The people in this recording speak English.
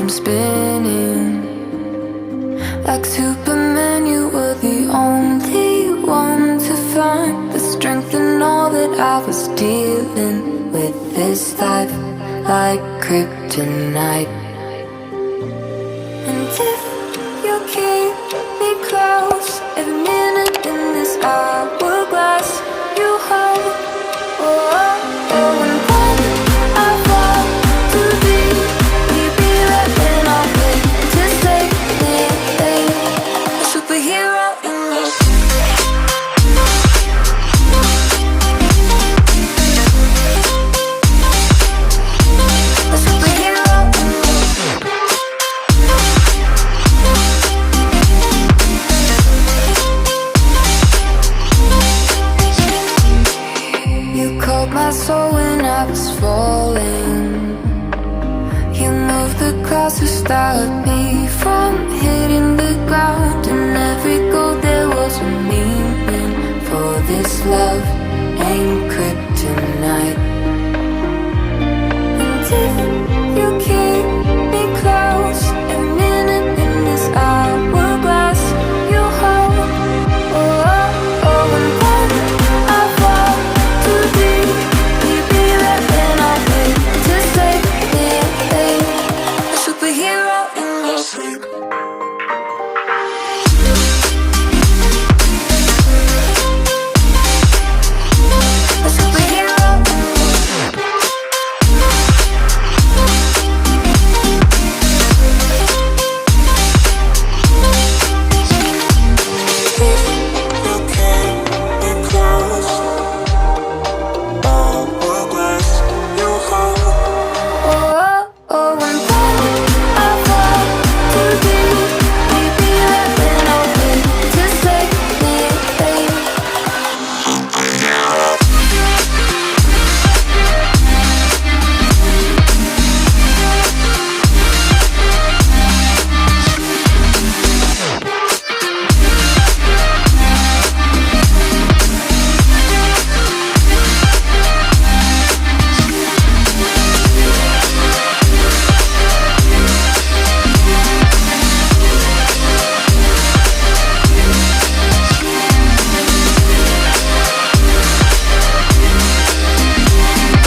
I'm spinning. Like Superman, you were the only one to find the strength in all that I was dealing with. This life like kryptonite. And if you keep me close every minute in this hour,